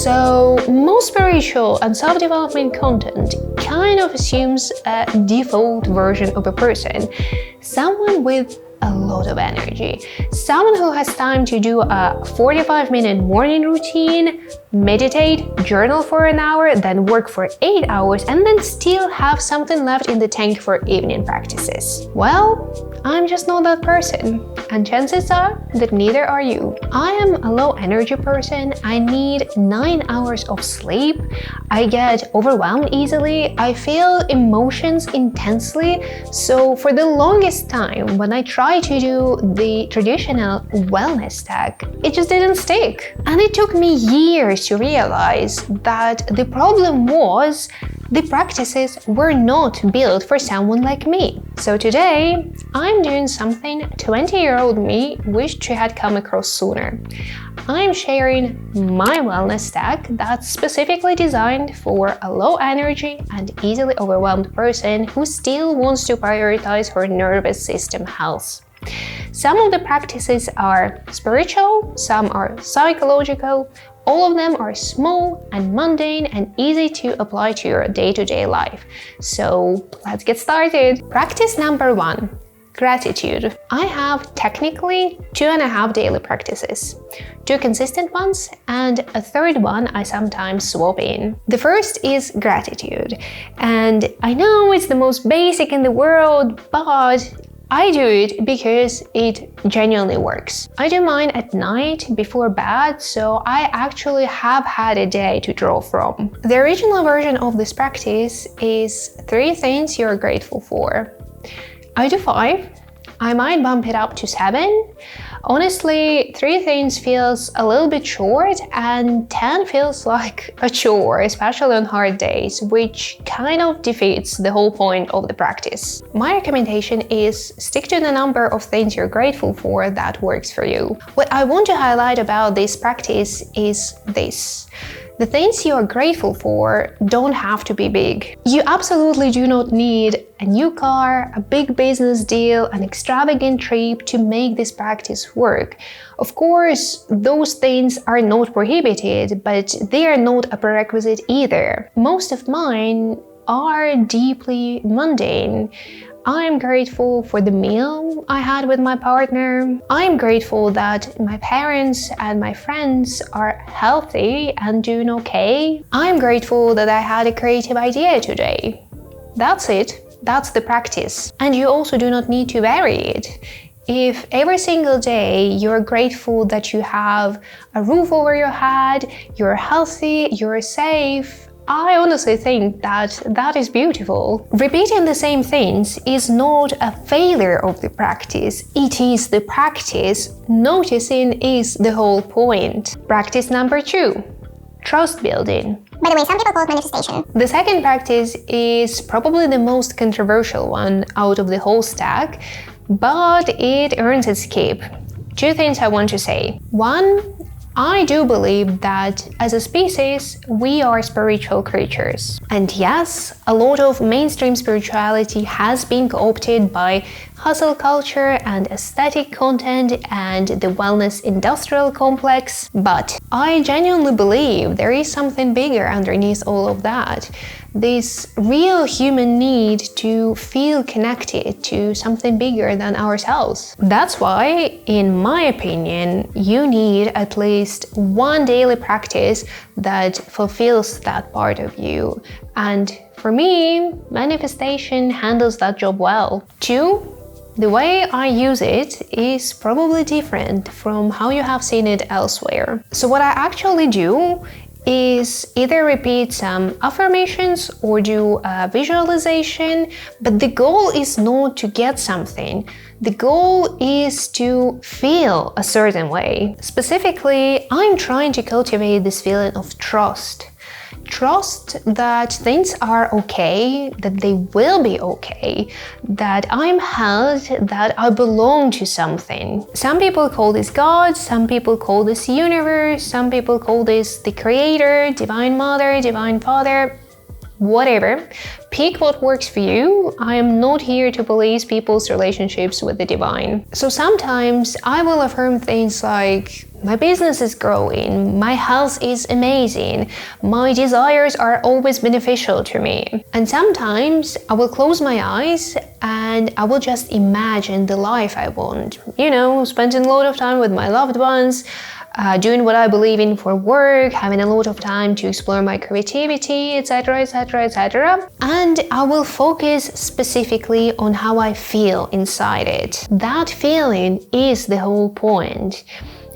So most spiritual and self-development content kind of assumes a default version of a person, someone with a lot of energy, someone who has time to do a 45-minute morning routine, meditate, journal for an hour, then work for 8 hours, and then still have something left in the tank for evening practices. Well, I'm just not that person, and chances are that neither are you. I am a low energy person. I need 9 hours of sleep. I get overwhelmed easily. I feel emotions intensely. So for the longest time, when I tried to do the traditional wellness stack, it just didn't stick. And it took me years to realize that the problem was the practices were not built for someone like me. So today, I'm doing something 20-year-old me wished she had come across sooner. I'm sharing my wellness stack that's specifically designed for a low energy and easily overwhelmed person who still wants to prioritize her nervous system health. Some of the practices are spiritual, some are psychological. All of them are small and mundane and easy to apply to your day-to-day life. So let's get started. Practice number 1, gratitude. I have technically 2.5 daily practices, 2 consistent ones and a third one I sometimes swap in. The first is gratitude. And I know it's the most basic in the world, but I do it because it genuinely works. I do mine at night before bed, so I actually have had a day to draw from. The original version of this practice is 3 things you're grateful for. I do 5. I might bump it up to 7. Honestly, 3 things feels a little bit short and 10 feels like a chore, especially on hard days, which kind of defeats the whole point of the practice. My recommendation is stick to the number of things you're grateful for that works for you. What I want to highlight about this practice is this. The things you are grateful for don't have to be big. You absolutely do not need a new car, a big business deal, an extravagant trip to make this practice work. Of course, those things are not prohibited, but they are not a prerequisite either. Most of mine are deeply mundane. I'm grateful for the meal I had with my partner. I'm grateful that my parents and my friends are healthy and doing okay. I'm grateful that I had a creative idea today. That's it. That's the practice. And you also do not need to vary it. If every single day you're grateful that you have a roof over your head, you're healthy, you're safe, I honestly think that is beautiful. Repeating the same things is not a failure of the practice, it is the practice. Noticing is the whole point. Practice number 2, trust building. By the way, some people call it manifestation. The second practice is probably the most controversial one out of the whole stack, but it earns its keep. 2 things I want to say. 1, I do believe that as a species, we are spiritual creatures. And yes, a lot of mainstream spirituality has been co-opted by hustle culture and aesthetic content and the wellness industrial complex, but I genuinely believe there is something bigger underneath all of that. This real human need to feel connected to something bigger than ourselves. That's why, in my opinion, you need at least 1 daily practice that fulfills that part of you. And for me, manifestation handles that job well. 2, the way I use it is probably different from how you have seen it elsewhere. So what I actually do is either repeat some affirmations or do a visualization, but the goal is not to get something. The goal is to feel a certain way. Specifically, I'm trying to cultivate this feeling of trust. Trust that things are okay, that they will be okay, that I'm held, that I belong to something. Some people call this God, some people call this universe, some people call this the creator, divine mother, divine father, whatever. Pick what works for you. I am not here to police people's relationships with the divine. So sometimes I will affirm things like, My business is growing, my health is amazing, my desires are always beneficial to me. And sometimes I will close my eyes and I will just imagine the life I want. Spending a lot of time with my loved ones, doing what I believe in for work, having a lot of time to explore my creativity, etc., etc., etc. And I will focus specifically on how I feel inside it. That feeling is the whole point.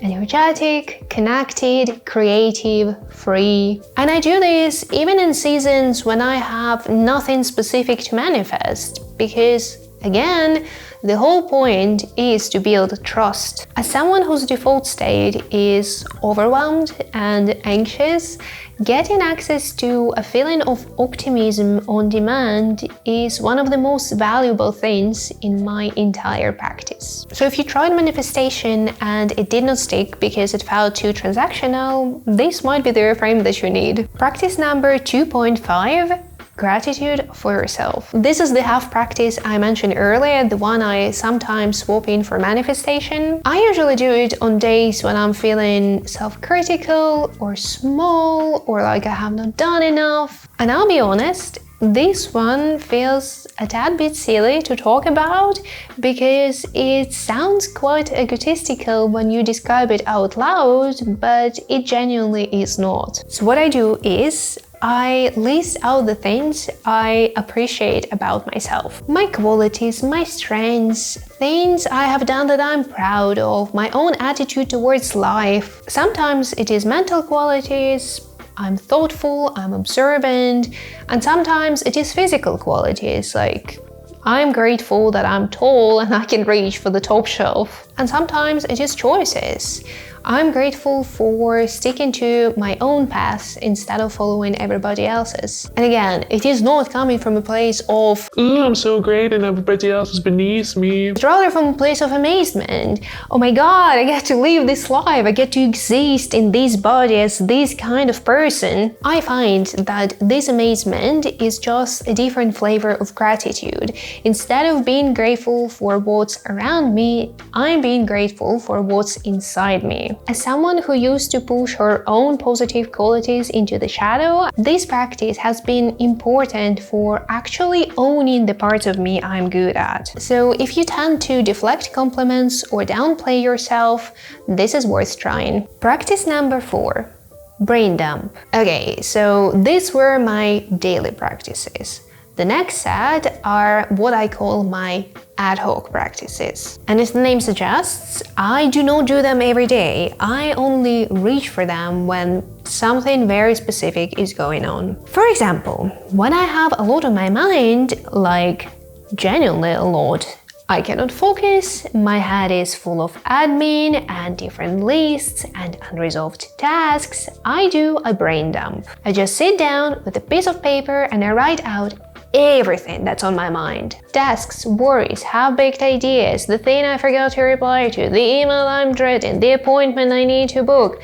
Energetic, connected, creative, free. And I do this even in seasons when I have nothing specific to manifest, because again, the whole point is to build trust. As someone whose default state is overwhelmed and anxious, getting access to a feeling of optimism on demand is one of the most valuable things in my entire practice. So if you tried manifestation and it did not stick because it felt too transactional, this might be the reframe that you need. Practice number 2.5. Gratitude for yourself. This is the half practice I mentioned earlier, the one I sometimes swap in for manifestation. I usually do it on days when I'm feeling self-critical or small or like I have not done enough. And I'll be honest, this one feels a tad bit silly to talk about because it sounds quite egotistical when you describe it out loud, but it genuinely is not. So what I do is I list out the things I appreciate about myself. My qualities, my strengths, things I have done that I'm proud of, my own attitude towards life. Sometimes it is mental qualities, I'm thoughtful, I'm observant, and sometimes it is physical qualities like I'm grateful that I'm tall and I can reach for the top shelf. And sometimes it is choices. I'm grateful for sticking to my own path instead of following everybody else's. And again, it is not coming from a place of I'm so great and everybody else is beneath me. It's rather from a place of amazement. Oh my god, I get to live this life, I get to exist in this body as this kind of person. I find that this amazement is just a different flavor of gratitude. Instead of being grateful for what's around me, I'm being grateful for what's inside me. As someone who used to push her own positive qualities into the shadow, this practice has been important for actually owning the parts of me I'm good at. So if you tend to deflect compliments or downplay yourself, this is worth trying. Practice number 4. Brain dump. Okay, so these were my daily practices. The next set are what I call my ad hoc practices. And as the name suggests, I do not do them every day. I only reach for them when something very specific is going on. For example, when I have a lot on my mind, like genuinely a lot, I cannot focus, my head is full of admin and different lists and unresolved tasks, I do a brain dump. I just sit down with a piece of paper and I write out everything that's on my mind. Tasks, worries, half-baked ideas, the thing I forgot to reply to, the email I'm dreading, the appointment I need to book.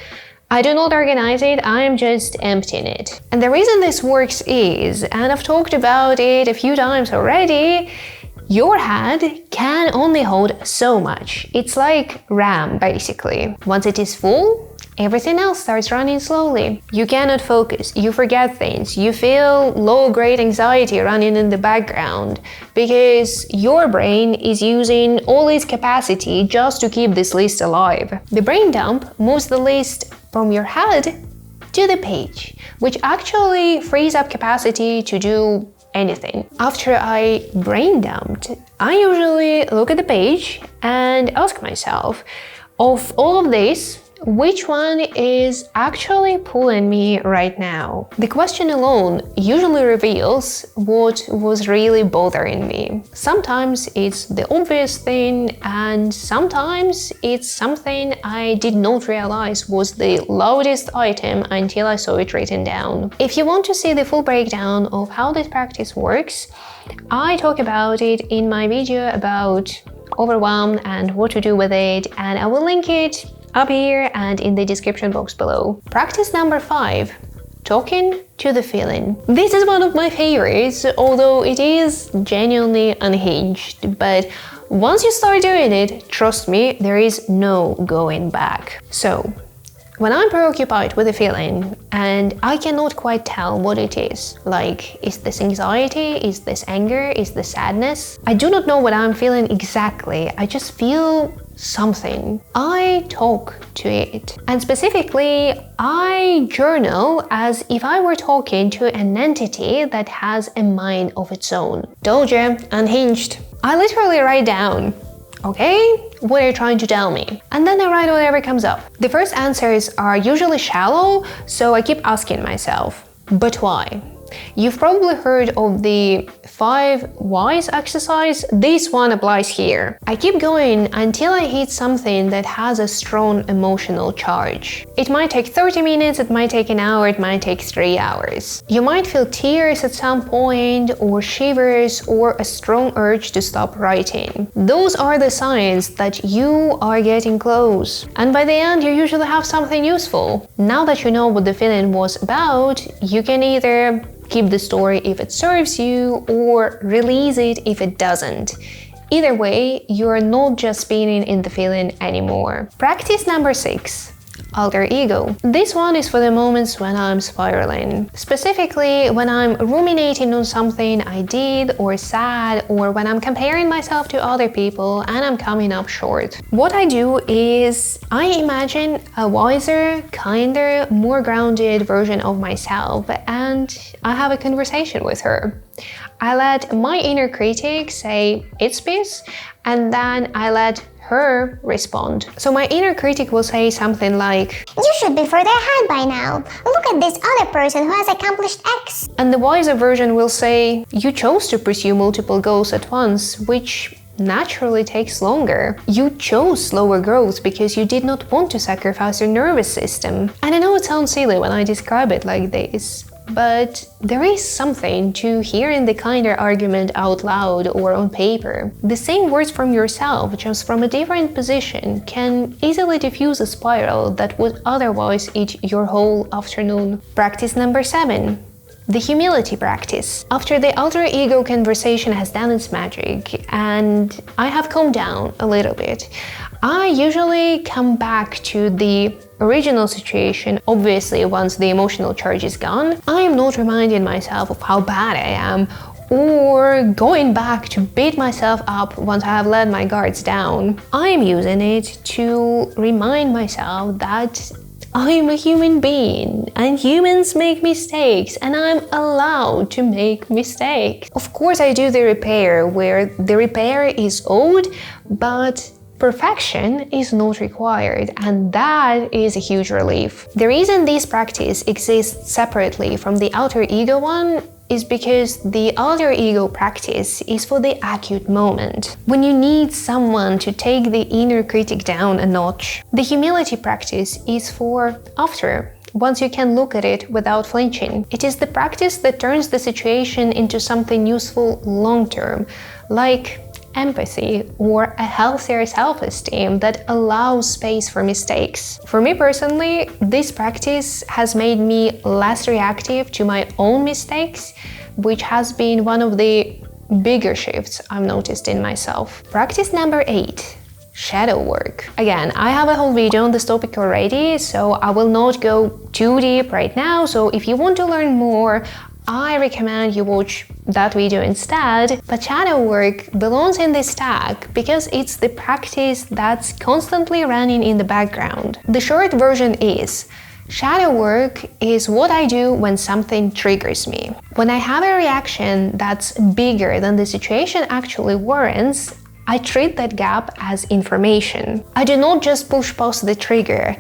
I do not organize it, I am just emptying it. And the reason this works is, and I've talked about it a few times already, your head can only hold so much. It's like RAM, basically. Once it is full, everything else starts running slowly. You cannot focus, you forget things, you feel low-grade anxiety running in the background because your brain is using all its capacity just to keep this list alive. The brain dump moves the list from your head to the page, which actually frees up capacity to do anything. After I brain dumped, I usually look at the page and ask myself, of all of this, which one is actually pulling me right now? The question alone usually reveals what was really bothering me. Sometimes it's the obvious thing, and sometimes it's something I did not realize was the loudest item until I saw it written down. If you want to see the full breakdown of how this practice works, I talk about it in my video about overwhelm and what to do with it, and I will link it up here and in the description box below. Practice number 5. Talking to the feeling. This is one of my favorites, although it is genuinely unhinged, but Once you start doing it, trust me, there is no going back. So, when I'm preoccupied with a feeling and I cannot quite tell what it is, like, is this anxiety, is this anger, is this sadness? I do not know what I'm feeling exactly, I just feel something. I talk to it. And specifically, I journal as if I were talking to an entity that has a mind of its own. Told you, unhinged. I literally write down, okay, what are you trying to tell me? And then I write whatever comes up. The first answers are usually shallow, so I keep asking myself, but why? You've probably heard of the 5 whys exercise. This one applies here. I keep going until I hit something that has a strong emotional charge. It might take 30 minutes, it might take an hour, it might take 3 hours. You might feel tears at some point, or shivers, or a strong urge to stop writing. Those are the signs that you are getting close. And by the end, you usually have something useful. Now that you know what the feeling was about, you can either keep the story if it serves you, or release it if it doesn't. Either way, you're not just spinning in the feeling anymore. Practice number 6. Alter ego. This one is for the moments when I'm spiraling. Specifically, when I'm ruminating on something I did or said, or when I'm comparing myself to other people and I'm coming up short. What I do is I imagine a wiser, kinder, more grounded version of myself, and I have a conversation with her. I let my inner critic say its piece, and then I let her respond. So my inner critic will say something like, You should be further ahead by now. Look at this other person who has accomplished X. And the wiser version will say, You chose to pursue multiple goals at once, which naturally takes longer. You chose slower growth because you did not want to sacrifice your nervous system. And I know it sounds silly when I describe it like this, but there is something to hearing the kinder argument out loud or on paper. The same words from yourself, just from a different position, can easily diffuse a spiral that would otherwise eat your whole afternoon. Practice number 7. The humility practice. After the alter ego conversation has done its magic and I have calmed down a little bit, I usually come back to the original situation. Obviously, once the emotional charge is gone, I am not reminding myself of how bad I am or going back to beat myself up once I have let my guards down. I am using it to remind myself that I'm a human being and humans make mistakes and I'm allowed to make mistakes. Of course, I do the repair where the repair is owed, but perfection is not required, and that is a huge relief. The reason this practice exists separately from the alter ego one is because the alter ego practice is for the acute moment, when you need someone to take the inner critic down a notch. The humility practice is for after, once you can look at it without flinching. It is the practice that turns the situation into something useful long-term, like empathy or a healthier self-esteem that allows space for mistakes. For me personally, this practice has made me less reactive to my own mistakes, which has been one of the bigger shifts I've noticed in myself. Practice number 8. Shadow work. Again, I have a whole video on this topic already, so I will not go too deep right now. So if you want to learn more, I recommend you watch that video instead. But shadow work belongs in this tag because it's the practice that's constantly running in the background. The short version is, shadow work is what I do when something triggers me. When I have a reaction that's bigger than the situation actually warrants, I treat that gap as information. I do not just push past the trigger.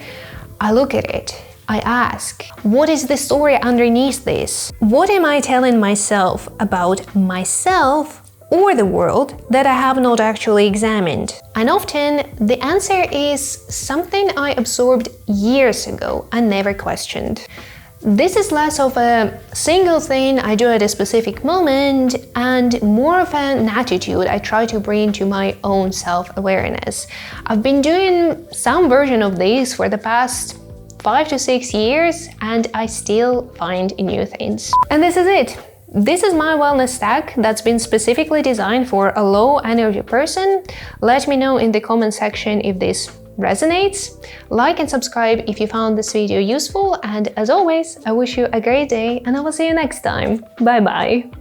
I look at it. I ask, what is the story underneath this? What am I telling myself about myself or the world that I have not actually examined? And often the answer is something I absorbed years ago and never questioned. This is less of a single thing I do at a specific moment and more of an attitude I try to bring to my own self-awareness. I've been doing some version of this for the past 5 to 6 years and I still find new things. And this is it. This is my wellness stack that's been specifically designed for a low energy person. Let me know in the comment section if this resonates. Like and subscribe if you found this video useful, and as always, I wish you a great day and I will see you next time. Bye bye!